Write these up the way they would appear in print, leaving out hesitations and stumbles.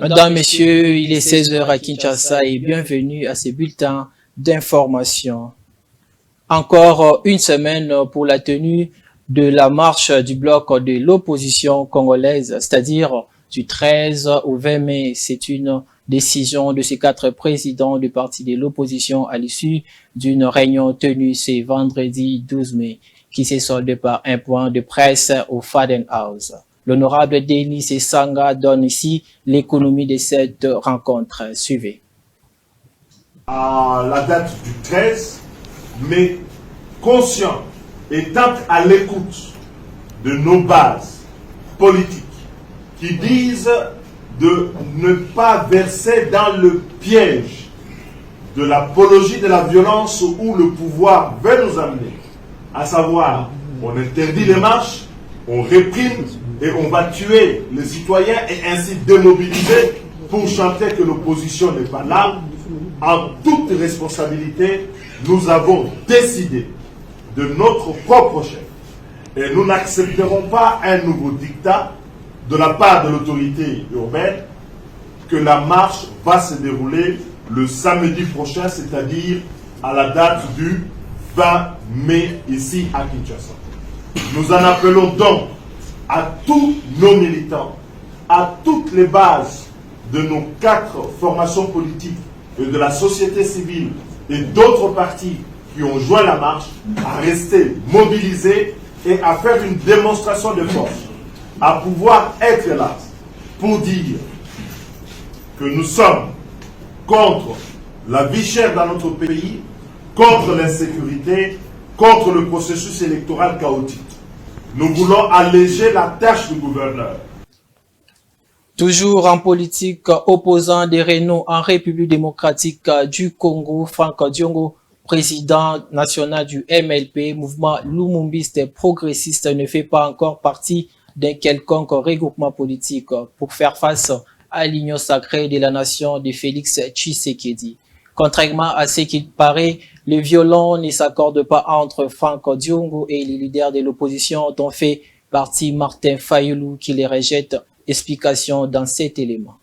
Mesdames, Messieurs, il est 16 heures à Kinshasa et bienvenue à ce bulletin d'information. Encore une semaine pour la tenue de la marche du bloc de l'opposition congolaise, c'est-à-dire du 13 au 20 mai. C'est une décision de ces 4 présidents du parti de l'opposition à l'issue d'une réunion tenue ce vendredi 12 mai qui s'est soldée par un point de presse au Faden House. L'honorable Denis Sanga donne ici l'économie de cette rencontre. Suivez. À la date du 13 mai, conscient, étant à l'écoute de nos bases politiques qui disent de ne pas verser dans le piège de l'apologie de la violence où le pouvoir veut nous amener, à savoir, on interdit les marches, on réprime et on va tuer les citoyens et ainsi démobiliser pour chanter que l'opposition n'est pas là. En toute responsabilité, nous avons décidé de notre propre chef et nous n'accepterons pas un nouveau dictat de la part de l'autorité urbaine que la marche va se dérouler le samedi prochain, c'est-à-dire à la date du 20 mai ici à Kinshasa. Nous en appelons donc à tous nos militants, à toutes les bases de nos 4 formations politiques et de la société civile et d'autres partis qui ont joint la marche à rester mobilisés et à faire une démonstration de force, à pouvoir être là pour dire que nous sommes contre la vie chère dans notre pays, contre l'insécurité, contre le processus électoral chaotique. Nous voulons alléger la tâche du gouverneur. Toujours en politique, opposant des rénaux en République démocratique du Congo, Franck Diongo, président national du MLP, mouvement lumumbiste progressiste, ne fait pas encore partie d'un quelconque regroupement politique pour faire face à l'union sacrée de la nation de Félix Tshisekedi. Contrairement à ce qu'il paraît, le violon ne s'accorde pas entre Franck Diongo et les leaders de l'opposition dont fait partie Martin Fayulu qui les rejette. Explication dans cet élément.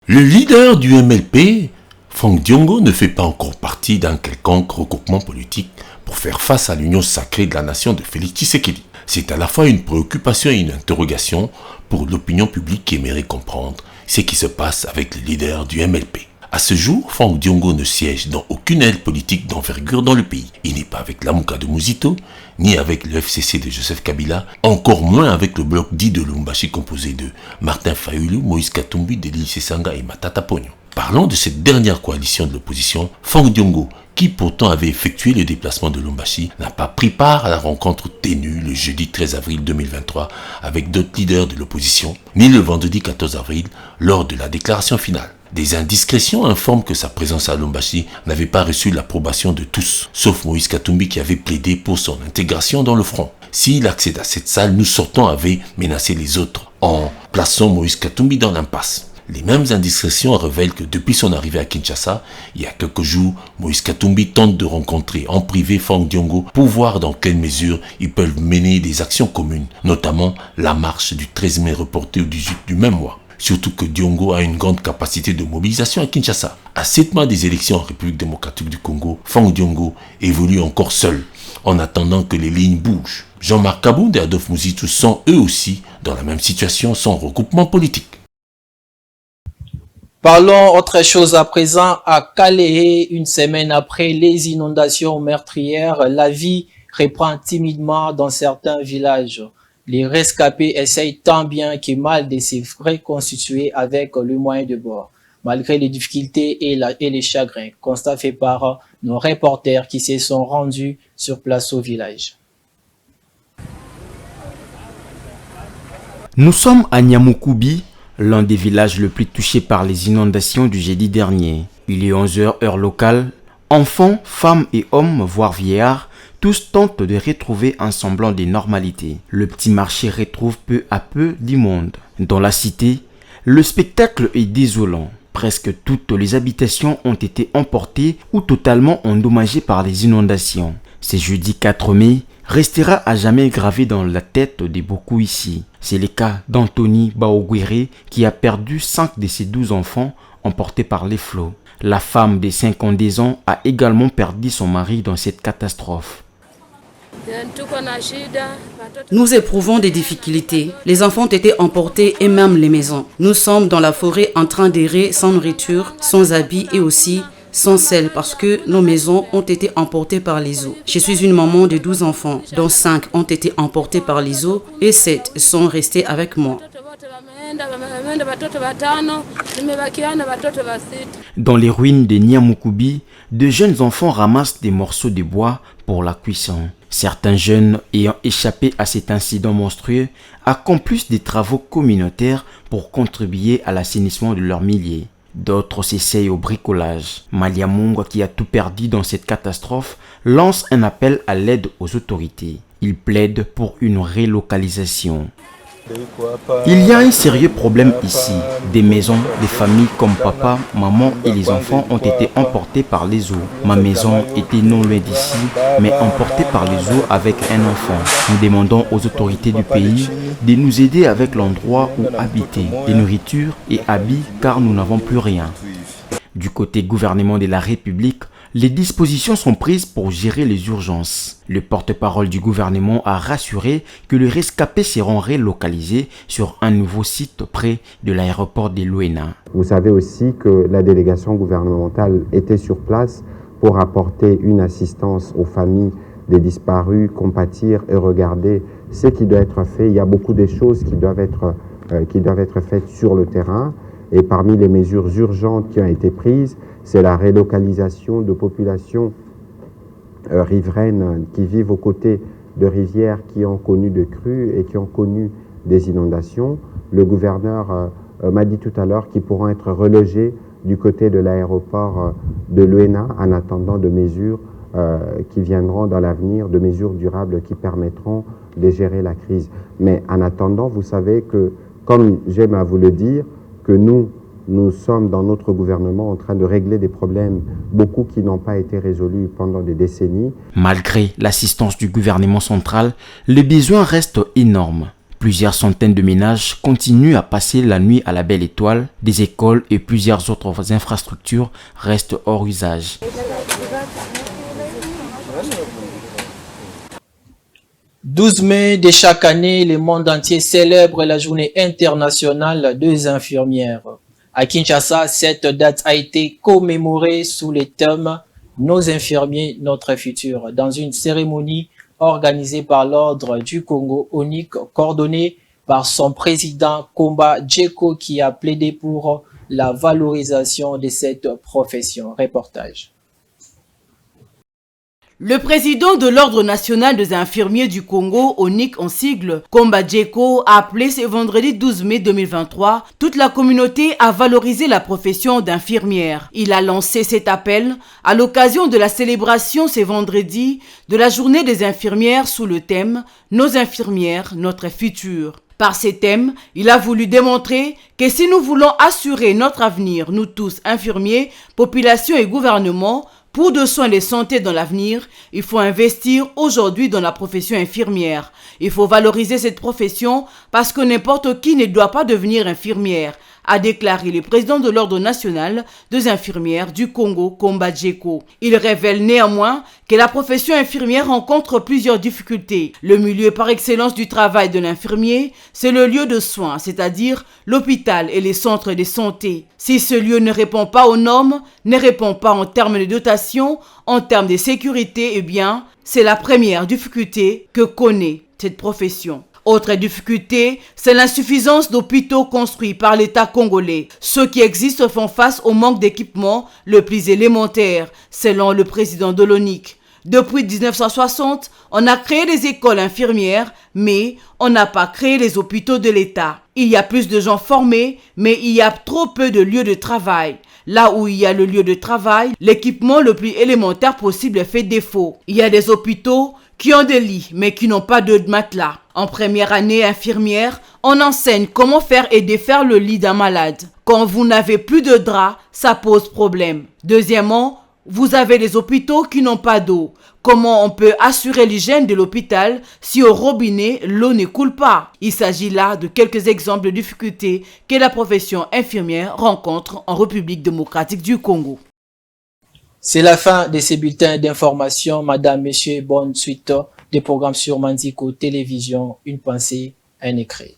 Le leader du MLP, Franck Diongo, ne fait pas encore partie d'un quelconque regroupement politique pour faire face à l'union sacrée de la nation de Félix Tshisekedi. C'est à la fois une préoccupation et une interrogation pour l'opinion publique qui aimerait comprendre ce qui se passe avec le leader du MLP. À ce jour, Franck Diongo ne siège dans aucune aile politique d'envergure dans le pays. Il n'est pas avec l'Amouka de Mouzito, ni avec le FCC de Joseph Kabila, encore moins avec le bloc dit de Lubumbashi composé de Martin Fayulu, Moïse Katumbi, Denis Sanga et Matata Pognon. Parlons de cette dernière coalition de l'opposition. Franck Diongo, qui pourtant avait effectué le déplacement de Lubumbashi, n'a pas pris part à la rencontre tenue le jeudi 13 avril 2023 avec d'autres leaders de l'opposition, ni le vendredi 14 avril lors de la déclaration finale. Des indiscrétions informent que sa présence à Lubumbashi n'avait pas reçu l'approbation de tous, sauf Moïse Katumbi qui avait plaidé pour son intégration dans le front. S'il accède à cette salle, nous sortons avait menacé les autres en plaçant Moïse Katumbi dans l'impasse. Les mêmes indiscrétions révèlent que depuis son arrivée à Kinshasa, il y a quelques jours, Moïse Katumbi tente de rencontrer en privé Franck Diongo pour voir dans quelle mesure ils peuvent mener des actions communes, notamment la marche du 13 mai reportée au 18 du même mois. Surtout que Diongo a une grande capacité de mobilisation à Kinshasa. À 7 mois des élections en République démocratique du Congo, Franck Diongo évolue encore seul, en attendant que les lignes bougent. Jean-Marc Kabound et Adolphe Muzitu sont eux aussi dans la même situation sans regroupement politique. Parlons autre chose à présent. À Kalehe, une semaine après les inondations meurtrières, la vie reprend timidement dans certains villages. Les rescapés essayent tant bien que mal de se reconstituer avec le moyen de bord, malgré les difficultés et les chagrins. Constat fait par nos reporters qui se sont rendus sur place au village. Nous sommes à Nyamukubi, l'un des villages le plus touchés par les inondations du jeudi dernier. Il est 11 h heure locale. Enfants, femmes et hommes, voire vieillards, tous tentent de retrouver un semblant de normalité. Le petit marché retrouve peu à peu du monde. Dans la cité, le spectacle est désolant. Presque toutes les habitations ont été emportées ou totalement endommagées par les inondations. C'est jeudi 4 mai, restera à jamais gravé dans la tête de beaucoup ici. C'est le cas d'Anthony Baoguéré qui a perdu 5 de ses 12 enfants emportés par les flots. La femme de 52 ans a également perdu son mari dans cette catastrophe. Nous éprouvons des difficultés. Les enfants ont été emportés et même les maisons. Nous sommes dans la forêt en train d'errer sans nourriture, sans habits et aussi sans sel parce que nos maisons ont été emportées par les eaux. Je suis une maman de 12 enfants, dont 5 ont été emportés par les eaux et 7 sont restés avec moi. Dans les ruines de Nyamukubi, de jeunes enfants ramassent des morceaux de bois pour la cuisson. Certains jeunes ayant échappé à cet incident monstrueux accomplissent des travaux communautaires pour contribuer à l'assainissement de leur milieu. D'autres s'essayent au bricolage. Maliamunga, qui a tout perdu dans cette catastrophe, lance un appel à l'aide aux autorités. Il plaide pour une relocalisation. Il y a un sérieux problème ici. Des maisons, des familles comme papa, maman et les enfants ont été emportés par les eaux. Ma maison était non loin d'ici, mais emportée par les eaux avec un enfant. Nous demandons aux autorités du pays de nous aider avec l'endroit où habiter, des nourritures et habits car nous n'avons plus rien. Du côté gouvernement de la République, les dispositions sont prises pour gérer les urgences. Le porte-parole du gouvernement a rassuré que les rescapés seront relocalisés sur un nouveau site près de l'aéroport de Luena. Vous savez aussi que la délégation gouvernementale était sur place pour apporter une assistance aux familles des disparus, compatir et regarder ce qui doit être fait. Il y a beaucoup de choses qui doivent être faites sur le terrain. Et parmi les mesures urgentes qui ont été prises, c'est la relocalisation de populations riveraines qui vivent aux côtés de rivières qui ont connu de crues et qui ont connu des inondations. Le gouverneur m'a dit tout à l'heure qu'ils pourront être relogés du côté de l'aéroport de Luena en attendant de mesures qui viendront dans l'avenir, de mesures durables qui permettront de gérer la crise. Mais en attendant, vous savez que, comme j'aime à vous le dire, que nous sommes dans notre gouvernement en train de régler des problèmes, beaucoup qui n'ont pas été résolus pendant des décennies. Malgré l'assistance du gouvernement central, les besoins restent énormes. Plusieurs centaines de ménages continuent à passer la nuit à la Belle Étoile. Des écoles et plusieurs autres infrastructures restent hors usage. « 12 mai de chaque année, le monde entier célèbre la journée internationale des infirmières. À Kinshasa, cette date a été commémorée sous le thème « Nos infirmiers, notre futur » dans une cérémonie organisée par l'Ordre du Congo ONIC, coordonnée par son président Komba Djeko qui a plaidé pour la valorisation de cette profession. Reportage. Le président de l'Ordre national des infirmiers du Congo, ONIC en sigle, Komba Djeko, a appelé ce vendredi 12 mai 2023 toute la communauté à valoriser la profession d'infirmière. Il a lancé cet appel à l'occasion de la célébration ce vendredi de la journée des infirmières sous le thème « Nos infirmières, notre futur ». Par ces thèmes, il a voulu démontrer que si nous voulons assurer notre avenir, nous tous, infirmiers, population et gouvernement, pour de soins de santé dans l'avenir, il faut investir aujourd'hui dans la profession infirmière. Il faut valoriser cette profession parce que n'importe qui ne doit pas devenir infirmière, a déclaré le président de l'Ordre national des infirmières du Congo, Komba Djeko. Il révèle néanmoins que la profession infirmière rencontre plusieurs difficultés. Le milieu par excellence du travail de l'infirmier, c'est le lieu de soins, c'est-à-dire l'hôpital et les centres de santé. Si ce lieu ne répond pas aux normes, ne répond pas en termes de dotation, en termes de sécurité, eh bien, c'est la première difficulté que connaît cette profession. Autre difficulté, c'est l'insuffisance d'hôpitaux construits par l'État congolais. Ceux qui existent font face au manque d'équipement le plus élémentaire, selon le président de l'ONIC. Depuis 1960, on a créé des écoles infirmières, mais on n'a pas créé les hôpitaux de l'État. Il y a plus de gens formés, mais il y a trop peu de lieux de travail. Là où il y a le lieu de travail, l'équipement le plus élémentaire possible fait défaut. Il y a des hôpitaux qui ont des lits, mais qui n'ont pas de matelas. En première année infirmière, on enseigne comment faire et défaire le lit d'un malade. Quand vous n'avez plus de draps, ça pose problème. Deuxièmement, Vous avez des hôpitaux qui n'ont pas d'eau. Comment on peut assurer l'hygiène de l'hôpital si au robinet, l'eau ne coule pas? Il s'agit là de quelques exemples de difficultés que la profession infirmière rencontre en République démocratique du Congo. C'est la fin de ces bulletins d'information. Madame, Messieurs, bonne suite des programmes sur Mandiko Télévision. Une pensée, un écrit.